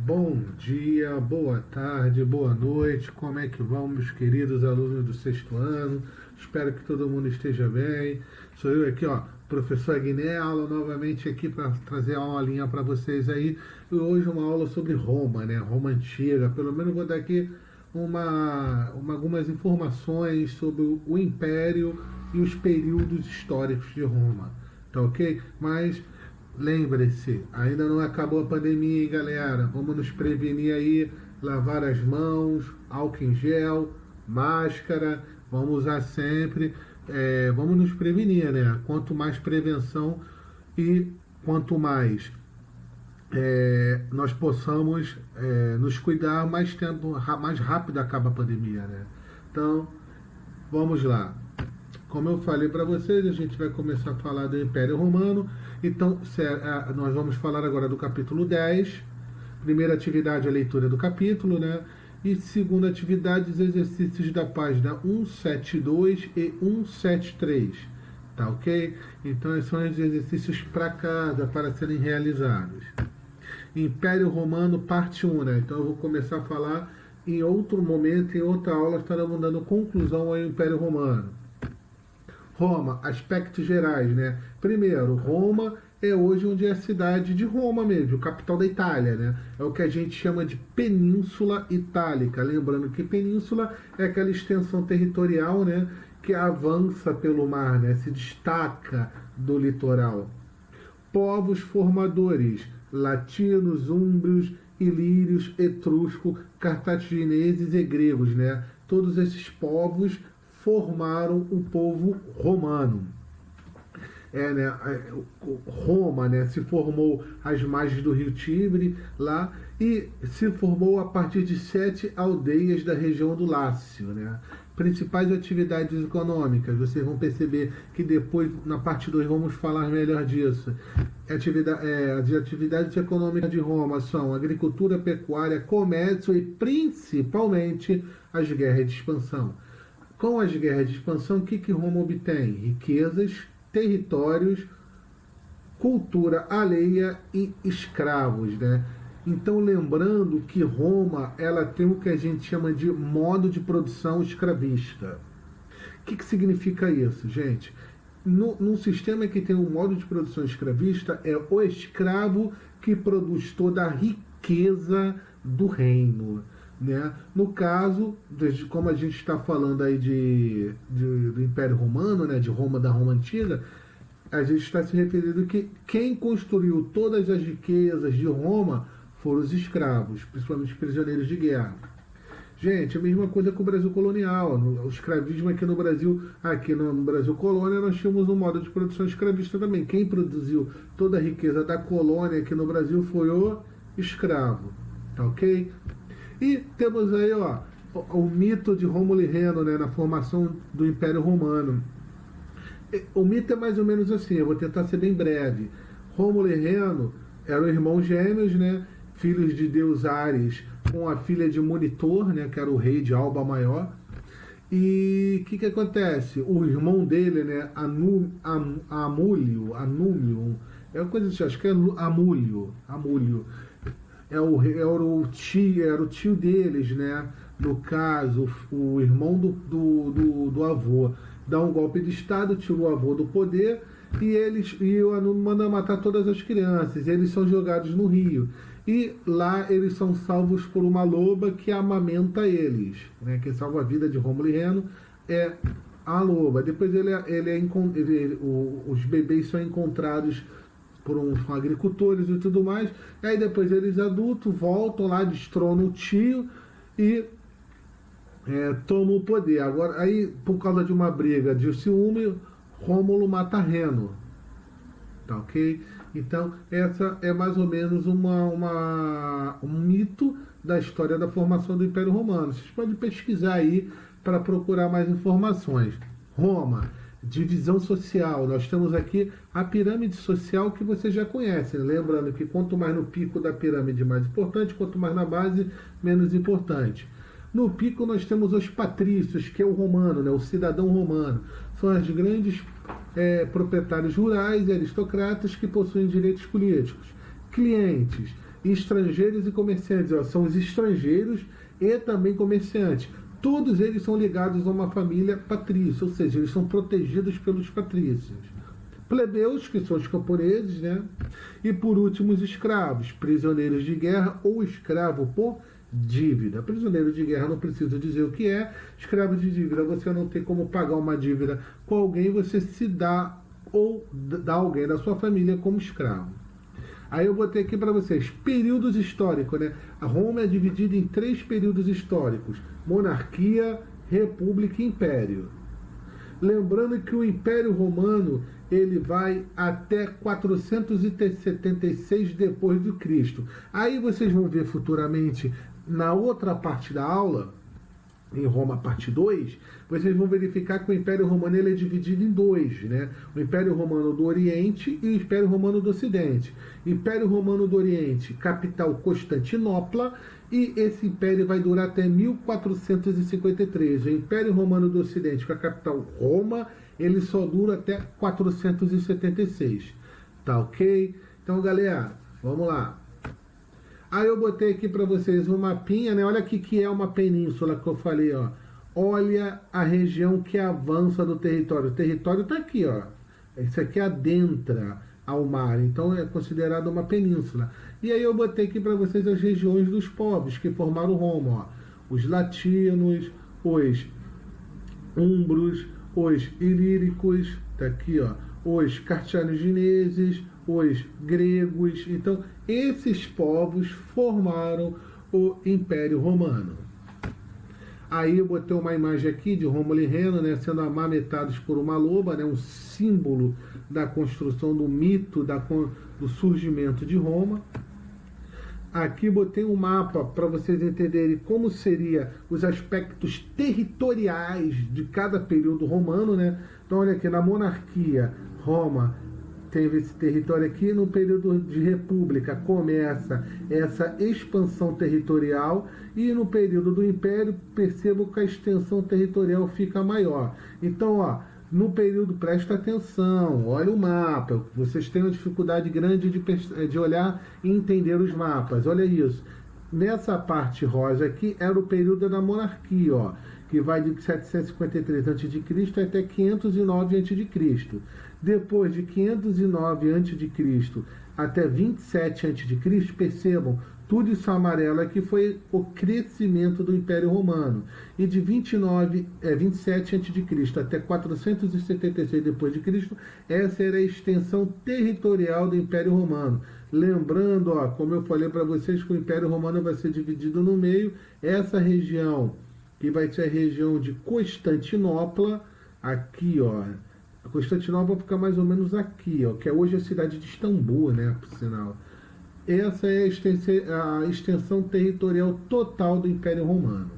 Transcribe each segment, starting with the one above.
Bom dia, boa tarde, boa noite, como é que vão, meus queridos alunos do sexto ano? Espero que todo mundo esteja bem. Sou eu aqui, ó, professor Agnello, novamente aqui para trazer uma aulinha para vocês aí. E hoje uma aula sobre Roma, né? Roma antiga. Pelo menos vou dar aqui algumas informações sobre o Império e os períodos históricos de Roma, tá ok? Mas lembre-se, ainda não acabou a pandemia, hein, galera? Vamos nos prevenir aí, lavar as mãos, álcool em gel, máscara, vamos usar sempre. Vamos nos prevenir, né? Quanto mais prevenção e quanto mais nós possamos nos cuidar, mais tempo, mais rápido acaba a pandemia, né? Então, vamos lá. Como eu falei para vocês, a gente vai começar a falar do Império Romano. Então, nós vamos falar agora do capítulo 10. Primeira atividade, a leitura do capítulo, né? E segunda atividade, os exercícios da página 172 e 173. Tá ok? Então, esses são os exercícios para casa, para serem realizados. Império Romano, parte 1, né? Então, eu vou começar a falar em outro momento, em outra aula, estaremos dando conclusão ao Império Romano. Roma, aspectos gerais, né? Primeiro, Roma é hoje onde é a cidade de Roma mesmo, capital da Itália, né? É o que a gente chama de Península Itálica. Lembrando que península é aquela extensão territorial, né, que avança pelo mar, né? Se destaca do litoral. Povos formadores, latinos, úmbrios, ilírios, etrusco, cartagineses e gregos, né? Todos esses povos formaram o povo romano. Roma, né, se formou às margens do rio Tibre lá e se formou a partir de 7 aldeias da região do Lácio, né? Principais atividades econômicas, vocês vão perceber que depois na parte 2 vamos falar melhor disso. As atividades econômicas de Roma são agricultura, pecuária, comércio e principalmente as guerras de expansão. Com as guerras de expansão, o que Roma obtém? Riquezas, territórios, cultura alheia e escravos, né? Então, lembrando que Roma ela tem o que a gente chama de modo de produção escravista. O que significa isso, gente? Num sistema que tem um modo de produção escravista, é o escravo que produz toda a riqueza do reino, né? No caso, como a gente está falando aí do Império Romano, né, de Roma, da Roma Antiga, a gente está se referindo que quem construiu todas as riquezas de Roma foram os escravos, principalmente os prisioneiros de guerra. Gente, a mesma coisa com o Brasil colonial. O escravismo aqui no Brasil colônia, nós tínhamos um modo de produção escravista também. Quem produziu toda a riqueza da colônia aqui no Brasil foi o escravo, tá ok? E temos aí, ó, o mito de Rômulo e Remo, né, na formação do Império Romano. O mito é mais ou menos assim, eu vou tentar ser bem breve. Rômulo e Remo eram irmãos gêmeos, né, filhos de Deus Ares, com a filha de Monitor, né, que era o rei de Alba Maior. E o que acontece? O irmão dele, né, Anúmio, é uma coisa assim, acho que é Amúlio. Era o tio deles, né? No caso, o irmão do avô dá um golpe de estado, tira o avô do poder e o Anúmio manda matar todas as crianças. Eles são jogados no rio e lá eles são salvos por uma loba que amamenta eles, né? Quem salva a vida de Rômulo e Remo é a loba. Depois os bebês são encontrados por agricultores e tudo mais. E aí depois eles adultos voltam lá, destronam o tio e tomam o poder. Agora, aí, por causa de uma briga de ciúme, Rômulo mata Reno. Tá ok? Então, essa é mais ou menos um mito da história da formação do Império Romano. Vocês podem pesquisar aí para procurar mais informações. Roma, divisão social. Nós temos aqui a pirâmide social que você já conhece. Lembrando que quanto mais no pico da pirâmide, mais importante, quanto mais na base, menos importante. No pico nós temos os patrícios, que é o romano, né, o cidadão romano. São os grandes proprietários rurais e aristocratas que possuem direitos políticos. Clientes, estrangeiros e comerciantes, ó, são os estrangeiros e também comerciantes. Todos eles são ligados a uma família patrícia, ou seja, eles são protegidos pelos patrícios. Plebeus, que são os camponeses, né? E por último, os escravos, prisioneiros de guerra ou escravo por dívida. Prisioneiro de guerra não preciso dizer o que é. Escravo de dívida, você não tem como pagar uma dívida com alguém, você se dá ou dá alguém da sua família como escravo. Aí eu botei aqui para vocês, períodos históricos, né? A Roma é dividida em 3 períodos históricos: monarquia, república e império. Lembrando que o Império Romano ele vai até 476 depois de Cristo. Aí vocês vão ver futuramente na outra parte da aula, em Roma parte 2, vocês vão verificar que o Império Romano ele é dividido em 2, né? O Império Romano do Oriente e o Império Romano do Ocidente. Império Romano do Oriente, capital Constantinopla, e esse império vai durar até 1453. O Império Romano do Ocidente, com a capital Roma, ele só dura até 476. Tá ok? Então, galera, vamos lá. Aí eu botei aqui para vocês um mapinha, né? Olha aqui que é uma península que eu falei, ó. Olha a região que avança do território. O território está aqui, ó. Isso aqui adentra ao mar, então é considerado uma península. E aí eu botei aqui para vocês as regiões dos povos que formaram Roma, ó. Os latinos, os umbros, os ilíricos, tá aqui, ó. Os cartagineses, os gregos. Então, esses povos formaram o Império Romano. Aí eu botei uma imagem aqui de Rômulo e Remo, né, sendo amametados por uma loba, né, um símbolo da construção do mito do surgimento de Roma. Aqui botei um mapa para vocês entenderem como seria os aspectos territoriais de cada período romano, né? Então olha aqui, na monarquia, Roma teve esse território aqui. No período de república começa essa expansão territorial, e no período do império percebam que a extensão territorial fica maior. Então, ó, no período, presta atenção, olha o mapa, vocês têm uma dificuldade grande de olhar e entender os mapas, olha isso. Nessa parte rosa aqui era o período da monarquia, ó, que vai de 753 a.C. até 509 a.C. Depois de 509 a.C. até 27 a.C., percebam, tudo isso amarelo aqui foi o crescimento do Império Romano. E de 27 a.C. até 476 depois de Cristo, essa era a extensão territorial do Império Romano. Lembrando, ó, como eu falei para vocês, que o Império Romano vai ser dividido no meio. Essa região, que vai ser a região de Constantinopla, aqui, ó. A Constantinopla fica mais ou menos aqui, ó, que é hoje a cidade de Istambul, né, por sinal. Essa é a extensão territorial total do Império Romano.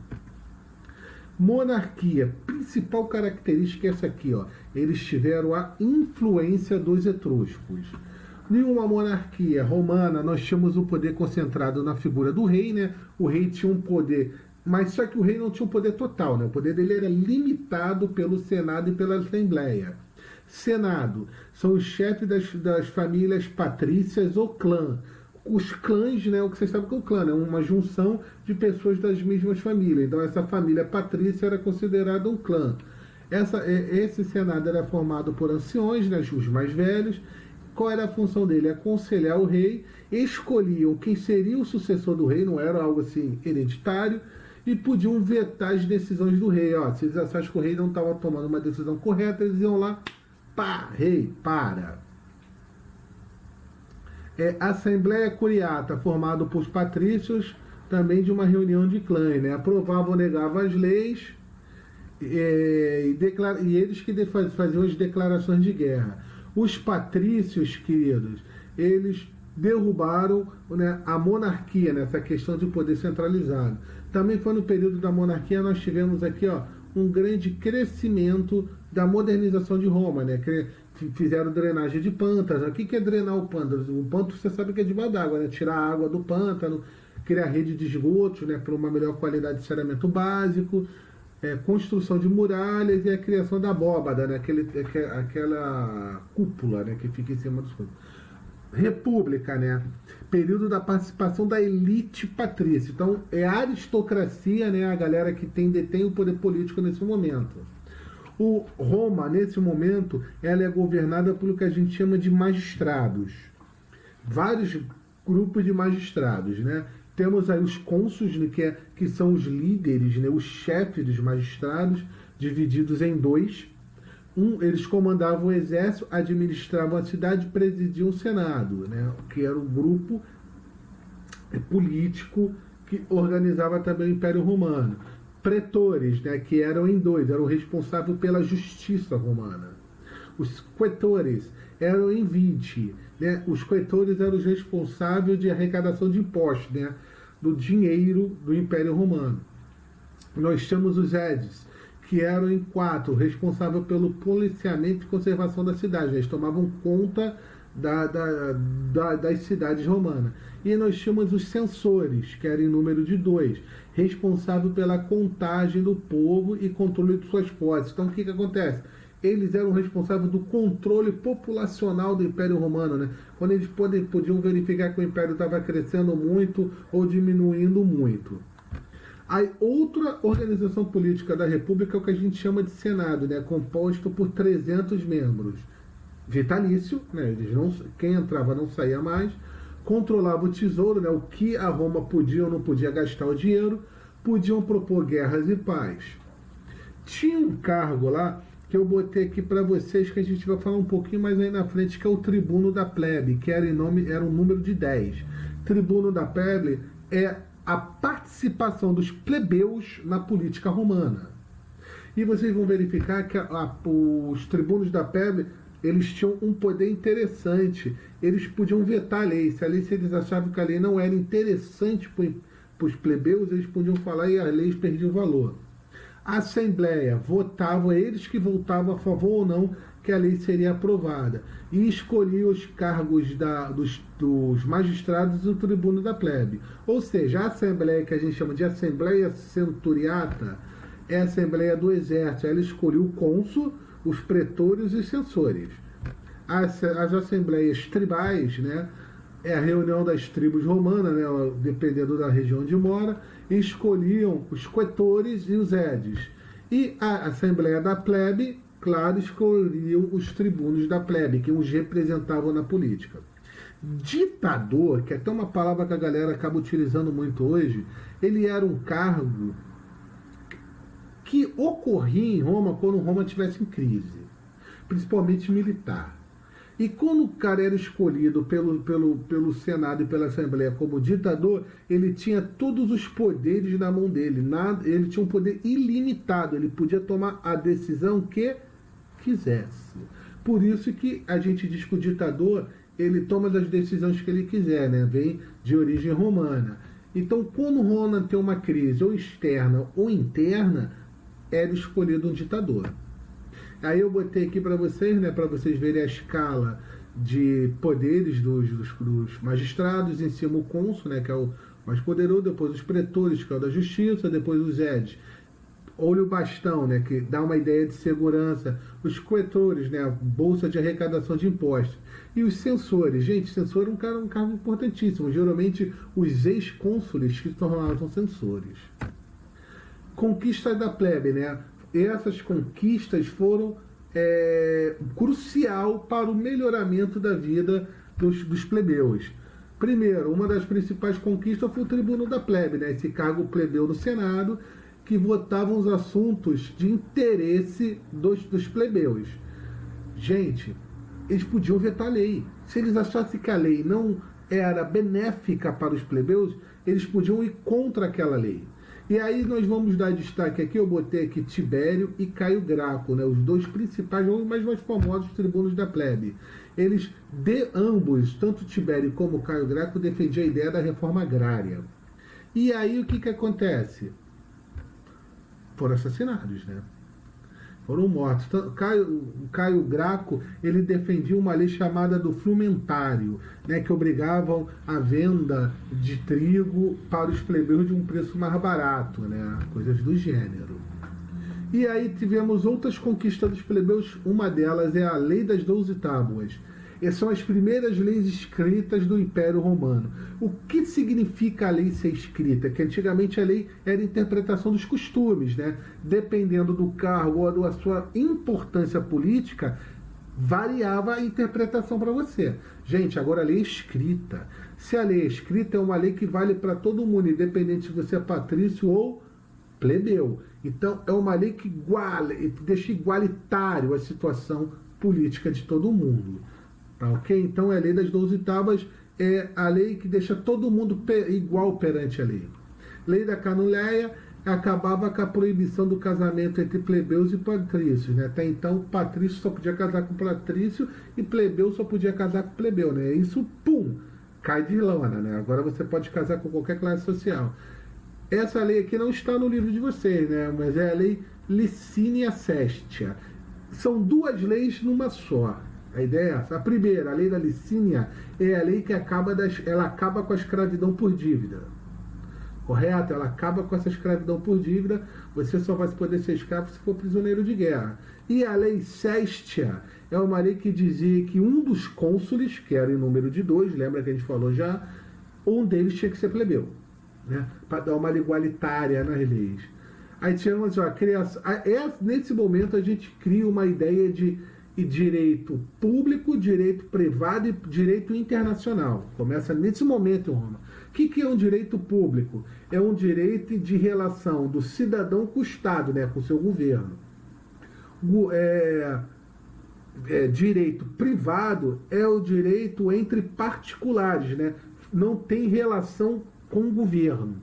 Monarquia, principal característica é essa aqui, ó. Eles tiveram a influência dos etruscos. Em uma monarquia romana, nós tínhamos o poder concentrado na figura do rei, né? O rei tinha um poder, mas só que o rei não tinha um poder total, né? O poder dele era limitado pelo Senado e pela Assembleia. Senado são os chefes das famílias patrícias ou clã. Os clãs, né, o que vocês sabem que é o clã, é uma junção de pessoas das mesmas famílias. Então essa família patrícia era considerada um clã. Esse senado era formado por anciões, né, os mais velhos. Qual era a função dele? Aconselhar o rei, escolhiam quem seria o sucessor do rei, não era algo assim hereditário, e podiam vetar as decisões do rei. Ó, se eles achassem que o rei não estava tomando uma decisão correta, eles iam lá, pá, rei, para. Assembleia Curiata, formado por patrícios, também de uma reunião de clãs, né? Aprovavam ou negavam as leis, e eles que faziam as declarações de guerra. Os patrícios, queridos, eles derrubaram, né, a monarquia, nessa questão de poder centralizado. Também foi no período da monarquia nós tivemos aqui, ó, um grande crescimento da modernização de Roma, né? Fizeram drenagem de pântanos. O que é drenar o pântano? O pântano você sabe que é debaixo d'água, né? Tirar a água do pântano, criar rede de esgotos, né, para uma melhor qualidade de saneamento básico, construção de muralhas e a criação da abóbada, né? Aquela cúpula, né, que fica em cima dos campos. República, né? Período da participação da elite patrícia. Então, é a aristocracia, né? A galera que detém o poder político nesse momento. O Roma, nesse momento, ela é governada pelo que a gente chama de magistrados. Vários grupos de magistrados, né? Temos aí os cônsules, né, que são os líderes, né, os chefes dos magistrados, divididos em dois. Eles comandavam o exército, administravam a cidade e presidiam o Senado, né, que era um grupo político que organizava também o Império Romano. Pretores, né, que eram em dois, eram responsáveis pela justiça romana. Os quetores eram em 20, né? Os quetores eram os responsáveis de arrecadação de impostos, né? Do dinheiro do Império Romano. Nós temos os edes, que eram em 4, responsáveis pelo policiamento e conservação da cidade. Eles tomavam conta das cidades romanas. E nós tínhamos os censores, que eram em número de 2, responsável pela contagem do povo e controle de suas posses. Então, o que acontece? Eles eram responsáveis do controle populacional do Império Romano, né? Quando eles podiam verificar que o Império estava crescendo muito ou diminuindo muito. A outra organização política da República é o que a gente chama de Senado, né? Composto por 300 membros. Vitalício, né? Quem entrava não saía mais. Controlava o tesouro, né? O que a Roma podia ou não podia gastar o dinheiro. Podiam propor guerras e paz. Tinha um cargo lá que eu botei aqui para vocês, que a gente vai falar um pouquinho mais aí na frente, que é o tribuno da plebe, que era um número de 10. Tribuno da plebe é a participação dos plebeus na política romana. E vocês vão verificar que os tribunos da plebe, eles tinham um poder interessante. Eles podiam vetar a lei. Se eles achavam que a lei não era interessante para os plebeus, eles podiam falar e as leis perdiam valor. A Assembleia votava, eles que votavam a favor ou não que a lei seria aprovada, e escolhia os cargos dos magistrados e do tribuno da plebe. Ou seja, a Assembleia, que a gente chama de Assembleia Centuriata, é a Assembleia do Exército. Ela escolheu o cônsul, os pretores e os censores. As Assembleias Tribais, né, é a reunião das tribos romanas, né, dependendo da região onde mora, e escolhiam os quetores e os edes. E a Assembleia da Plebe, claro, escolhiam os tribunos da plebe, que os representavam na política. Ditador, que é até uma palavra que a galera acaba utilizando muito hoje, ele era um cargo que ocorria em Roma quando Roma estivesse em crise, principalmente militar. E quando o cara era escolhido pelo Senado e pela Assembleia como ditador, ele tinha todos os poderes na mão dele. Ele tinha um poder ilimitado. Ele podia tomar a decisão que quisesse. Por isso que a gente diz que o ditador, ele toma as decisões que ele quiser, né? Vem de origem romana. Então, quando Roma tem uma crise ou externa ou interna, era escolhido um ditador. Aí eu botei aqui para vocês, né, para vocês verem a escala de poderes dos magistrados. Em cima o cônsul, né, que é o mais poderoso, depois os pretores, que é o da justiça, depois os edes. Olha o bastão, né, que dá uma ideia de segurança. Os quetores, né, a bolsa de arrecadação de impostos. E os censores. Gente, censor é um cargo importantíssimo. Geralmente os ex-cônsules que se tornavam censores. Conquista da plebe, né? Essas conquistas foram crucial para o melhoramento da vida dos plebeus. Primeiro, uma das principais conquistas foi o tribuno da plebe, né? Esse cargo plebeu no Senado, que votava os assuntos de interesse dos plebeus. Gente, eles podiam vetar a lei. Se eles achassem que a lei não era benéfica para os plebeus, eles podiam ir contra aquela lei. E aí nós vamos dar destaque aqui, eu botei aqui Tibério e Caio Graco, né, os dois principais, os mais famosos tribunos da plebe. Eles, ambos, tanto Tibério como Caio Graco, defendiam a ideia da reforma agrária. E aí o que acontece? Foram assassinados, né? Foram mortos. Caio Graco, ele defendia uma lei chamada do frumentário, né, que obrigavam a venda de trigo para os plebeus de um preço mais barato, né, coisas do gênero. E aí tivemos outras conquistas dos plebeus. Uma delas é a Lei das 12 Tábuas. Essas são as primeiras leis escritas do Império Romano. O que significa a lei ser escrita? Que antigamente a lei era a interpretação dos costumes, né? Dependendo do cargo ou da sua importância política, variava a interpretação para você. Gente, agora a lei é escrita. Se a lei é escrita, é uma lei que vale para todo mundo, independente se você é patrício ou plebeu. Então, é uma lei que deixa igualitário a situação política de todo mundo. Tá, ok? Então, a lei das 12 tábuas é a lei que deixa todo mundo igual perante a lei. Lei da Canuleia acabava com a proibição do casamento entre plebeus e patrícios, né? Até então, patrício só podia casar com patrício e plebeu só podia casar com plebeu, né? Isso, pum, cai de lona, né? Agora você pode casar com qualquer classe social. Essa lei aqui não está no livro de vocês, né? Mas é a lei Licínia Sestia. São duas leis numa só. A ideia é essa. A primeira, a lei da Licínia, é a lei que ela acaba com a escravidão por dívida. Correto? Ela acaba com essa escravidão por dívida. Você só vai poder ser escravo se for prisioneiro de guerra. E a lei Sestia é uma lei que dizia que um dos cônsules, que era em número de 2, lembra que a gente falou já, um deles tinha que ser plebeu, né? Para dar uma igualitária nas leis. Aí tínhamos a criação. Nesse momento a gente cria uma ideia de direito público, direito privado e direito internacional. Começa nesse momento em Roma. O que é um direito público? É um direito de relação do cidadão com o Estado, né, com o seu governo. Direito privado é o direito entre particulares, né? Não tem relação com o governo.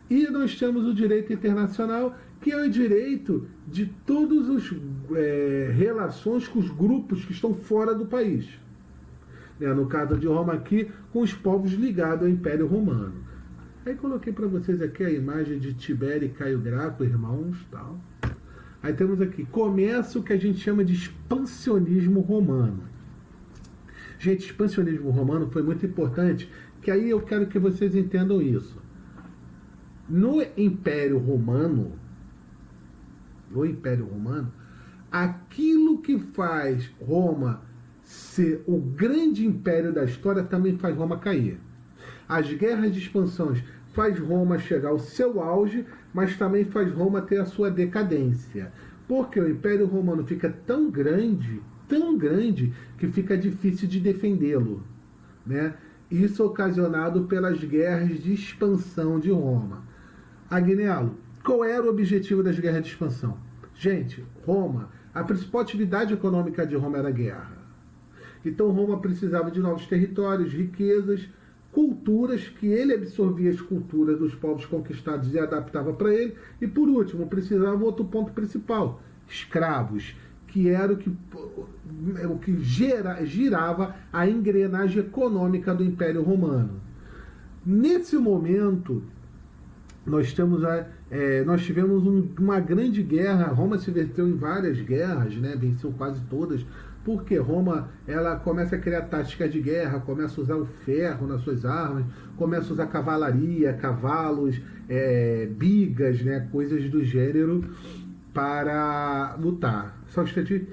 E nós temos o direito internacional, que é o direito de todas as relações com os grupos que estão fora do país. No caso de Roma aqui, com os povos ligados ao Império Romano. Aí coloquei para vocês aqui a imagem de Tibério e Caio Graco, irmãos, tal. Aí temos aqui, começa o que a gente chama de expansionismo romano. Gente, expansionismo romano foi muito importante, que aí eu quero que vocês entendam isso. No Império Romano, aquilo que faz Roma ser o grande império da história também faz Roma cair. As guerras de expansões faz Roma chegar ao seu auge, mas também faz Roma ter a sua decadência. Porque o Império Romano fica tão grande, que fica difícil de defendê-lo, né? Isso ocasionado pelas guerras de expansão de Roma. Agnello, qual era o objetivo das guerras de expansão? Gente, Roma, a principal atividade econômica de Roma era a guerra. Então Roma precisava de novos territórios, riquezas, culturas, que ele absorvia as culturas dos povos conquistados e adaptava para ele. E por último, precisava outro ponto principal, escravos, que era o que girava a engrenagem econômica do Império Romano. Nesse momento, nós tivemos uma grande guerra. Roma se verteu em várias guerras, né? Venceu quase todas, porque Roma ela começa a criar táticas de guerra, começa a usar o ferro nas suas armas, começa a usar cavalaria, cavalos, bigas, né? Coisas do gênero para lutar. Só um instantinho.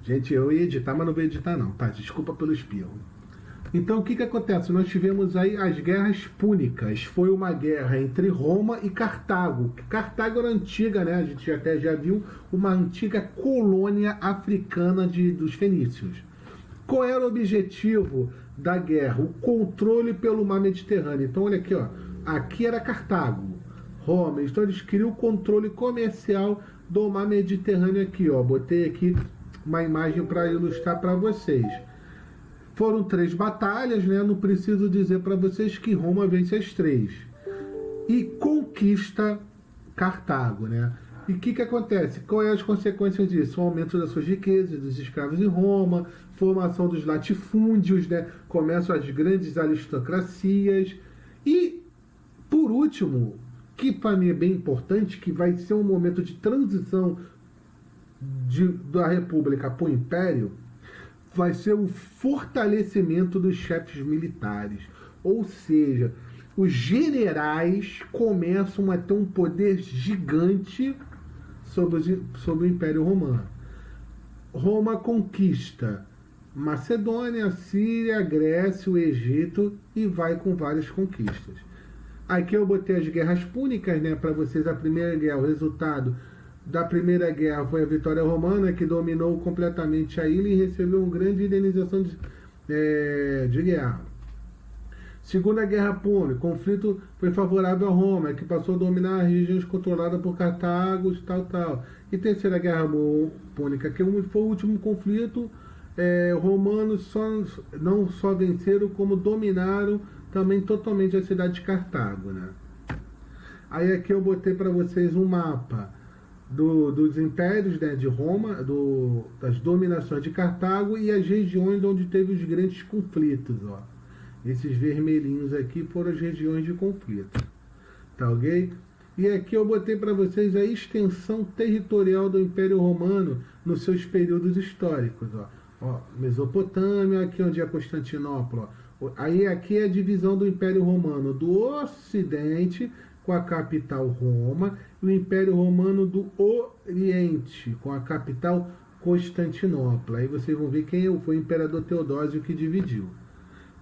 Gente, eu ia editar, mas não vou editar não, tá? Desculpa pelo espirro. Então, o que acontece? Nós tivemos aí as guerras púnicas. Foi uma guerra entre Roma e Cartago. Cartago era antiga, né? A gente até já viu, uma antiga colônia africana dos fenícios. Qual era o objetivo da guerra? O controle pelo mar Mediterrâneo. Então, olha aqui, ó. Aqui era Cartago, Roma. Então, eles queriam o controle comercial do mar Mediterrâneo aqui, ó. Botei aqui uma imagem para ilustrar para vocês. Foram 3 batalhas, né? Não preciso dizer para vocês que Roma vence as 3 e conquista Cartago, né? E o que acontece? Qual é as consequências disso? O aumento das suas riquezas, dos escravos em Roma, formação dos latifúndios, né? Começam as grandes aristocracias e, por último, que para mim é bem importante, que vai ser um momento de transição da República para o Império, vai ser o fortalecimento dos chefes militares. Ou seja, os generais começam a ter um poder gigante sobre o Império Romano. Roma conquista Macedônia, Síria, Grécia, o Egito e vai com várias conquistas. Aqui eu botei as guerras púnicas, né, para vocês. A primeira guerra, o resultado da primeira guerra foi a vitória romana, que dominou completamente a ilha e recebeu uma grande indenização de guerra. Segunda Guerra Púnica, o conflito foi favorável a Roma, que passou a dominar as regiões controladas por Cartago, tal. E Terceira Guerra Púnica, que foi o último conflito, romanos não só venceram, como dominaram também totalmente a cidade de Cartago, né? Aí aqui eu botei para vocês um mapa dos impérios, né, de Roma, das dominações de Cartago e as regiões onde teve os grandes conflitos, ó. Esses vermelhinhos aqui foram as regiões de conflito, tá ok? E aqui eu botei para vocês a extensão territorial do Império Romano nos seus períodos históricos, ó, Mesopotâmia, aqui onde é Constantinopla, ó. Aí aqui é a divisão do Império Romano do Ocidente, com a capital Roma, e o Império Romano do Oriente, com a capital Constantinopla. Aí vocês vão ver quem foi o Imperador Teodósio que dividiu.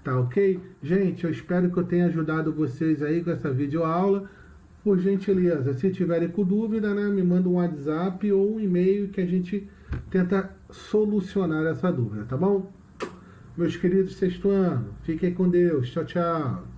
Tá ok? Gente, eu espero que eu tenha ajudado vocês aí com essa videoaula. Por gentileza, se tiverem com dúvida, né, me manda um WhatsApp ou um e-mail que a gente tenta solucionar essa dúvida, tá bom? Meus queridos sexto ano, fiquem com Deus. Tchau, tchau.